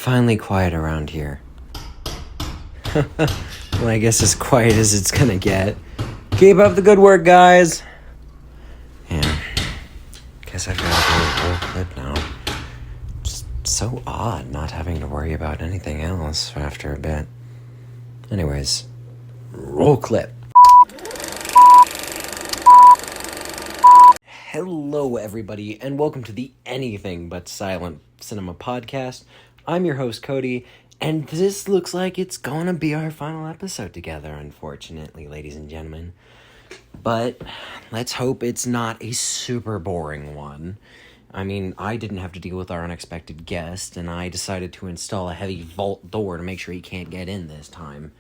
finally quiet around here. Well, I guess as quiet as it's gonna get. Keep up the good work, guys. Yeah. Guess I've got to do a whole clip now. Just so odd not having to worry about anything else after a bit. Anyways, roll clip. Hello, everybody, and welcome to the Anything But Silent Cinema podcast. I'm your host, Cody, and this looks like it's gonna be our final episode together, unfortunately, ladies and gentlemen. But let's hope it's not a super boring one. I mean, I didn't have to deal with our unexpected guest, and I decided to install a heavy vault door to make sure he can't get in this time.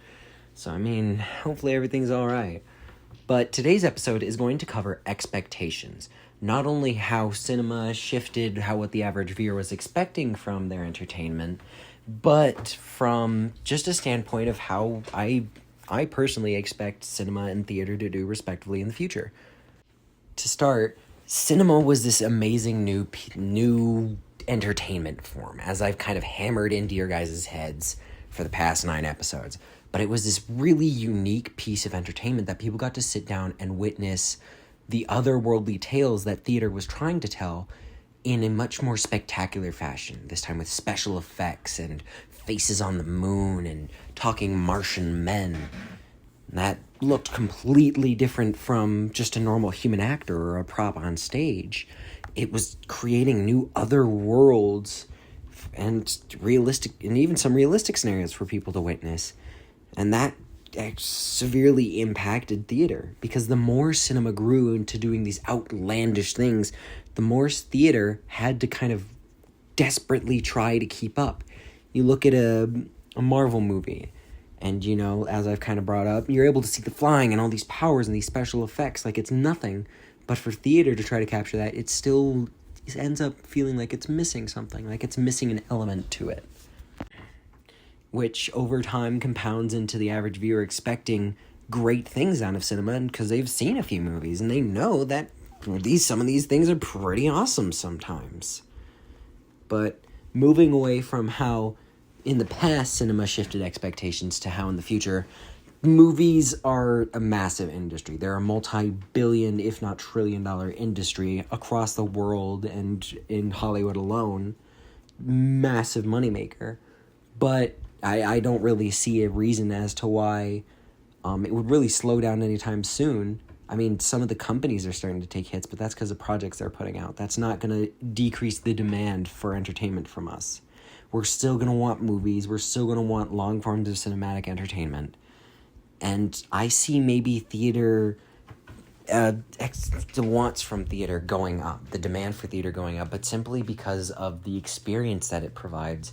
So, I mean, hopefully everything's alright. But today's episode is going to cover expectations. Not only how cinema shifted what the average viewer was expecting from their entertainment, but from just a standpoint of how I personally expect cinema and theater to do respectively in the future. To start, cinema was this amazing new entertainment form, as I've kind of hammered into your guys' heads for the past 9 episodes. But it was this really unique piece of entertainment that people got to sit down and witness the otherworldly tales that theater was trying to tell in a much more spectacular fashion, this time with special effects and faces on the moon and talking Martian men. That looked completely different from just a normal human actor or a prop on stage. It was creating new other worlds and even some realistic scenarios for people to witness. And that severely impacted theater, because the more cinema grew into doing these outlandish things, the more theater had to kind of desperately try to keep up. You look at a Marvel movie, and, you know, as I've kind of brought up, you're able to see the flying and all these powers and these special effects like it's nothing. But for theater to try to capture that, it ends up feeling like it's missing something, like it's missing an element to it, which over time compounds into the average viewer expecting great things out of cinema because they've seen a few movies and they know that some of these things are pretty awesome sometimes. But moving away from how in the past cinema shifted expectations to how in the future, movies are a massive industry. They're a multi-billion, if not trillion-dollar industry across the world and in Hollywood alone. Massive moneymaker. But I don't really see a reason as to why it would really slow down anytime soon. I mean, some of the companies are starting to take hits, but that's because of projects they're putting out. That's not going to decrease the demand for entertainment from us. We're still going to want movies. We're still going to want long forms of cinematic entertainment. And I see maybe theater, the wants from theater going up, the demand for theater going up, but simply because of the experience that it provides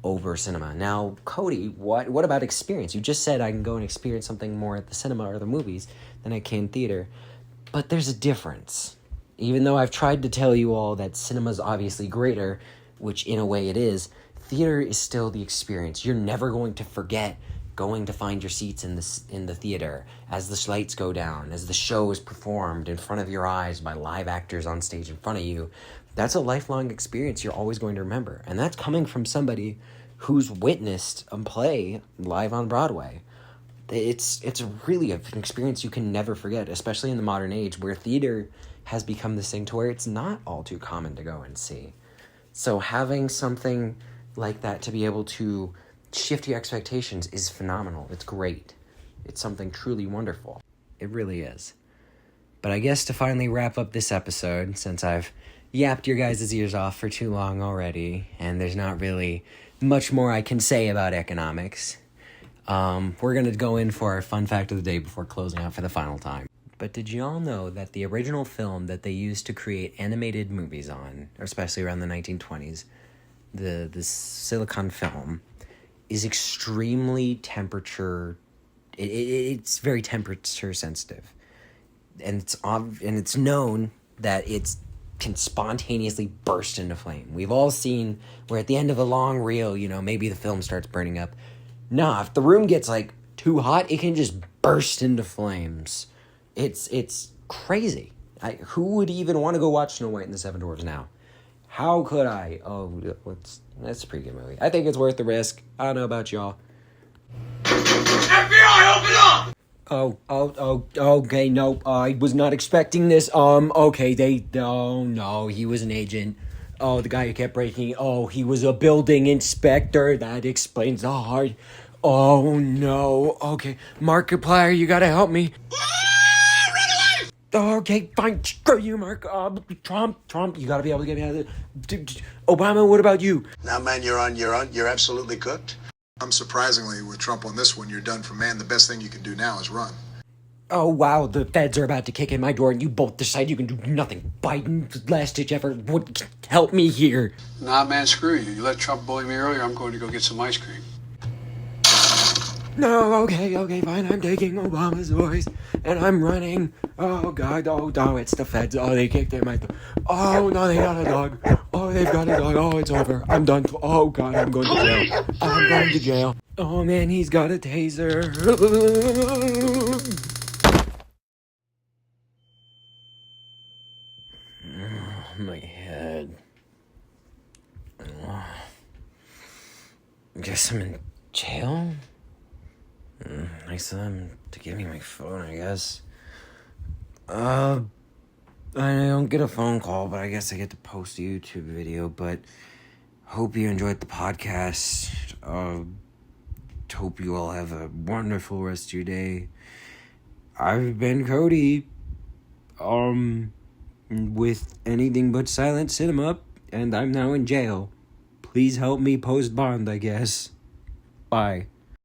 over cinema. Now, Cody, what about experience? You just said I can go and experience something more at the cinema or the movies than I can theater. But there's a difference. Even though I've tried to tell you all that cinema's obviously greater, which in a way it is, theater is still the experience. You're never going to forget going to find your seats in the theater as the lights go down, as the show is performed in front of your eyes by live actors on stage in front of you. That's a lifelong experience you're always going to remember. And that's coming from somebody who's witnessed a play live on Broadway. It's really an experience you can never forget, especially in the modern age where theater has become this thing to where it's not all too common to go and see. So having something like that to be able to shift your expectations is phenomenal. It's great. It's something truly wonderful. It really is. But I guess to finally wrap up this episode, since I've yapped your guys' ears off for too long already, and there's not really much more I can say about economics, we're going to go in for our fun fact of the day before closing out for the final time. But did you all know that the original film that they used to create animated movies on, especially around the 1920s, the silicon film, is extremely it's very temperature sensitive. And it's known that it can spontaneously burst into flame. We've all seen where at the end of a long reel, maybe the film starts burning up. Nah, if the room gets too hot, it can just burst into flames. It's crazy. Who would even want to go watch Snow White and the Seven Dwarfs now? How could I? Oh, that's a pretty good movie. I think it's worth the risk. I don't know about y'all. FBI, open up! Okay, nope, I was not expecting this, okay, oh, no, he was an agent. Oh, the guy who kept breaking, he was a building inspector, that explains the heart. Oh, no, okay, Markiplier, you gotta help me. Okay, fine, screw you, Mark, Trump, you gotta be able to get me out of this. Obama, what about you? Now, man, you're absolutely cooked. Surprisingly, with Trump on this one, you're done for man. The best thing you can do now is run. Oh, wow, the feds are about to kick in my door and you both decide you can do nothing. Biden, last-ditch effort, would help me here. Nah, man, screw you. You let Trump bully me earlier, I'm going to go get some ice cream. No, okay, fine, I'm taking Obama's voice, and I'm running. Oh, God, oh, no, it's the feds. Oh, they kicked in my door. Oh, no, they got a dog. Oh, they've got a dog. Oh, it's over. I'm done. Oh, God, I'm going to jail. I'm going to jail. Oh, man, he's got a taser. My head. Guess I'm in jail? Nice of them to give me my phone, I guess. I don't get a phone call, but I guess I get to post a YouTube video, but hope you enjoyed the podcast. Hope you all have a wonderful rest of your day. I've been Cody, with Anything But Silent Cinema, and I'm now in jail. Please help me post bond, I guess. Bye.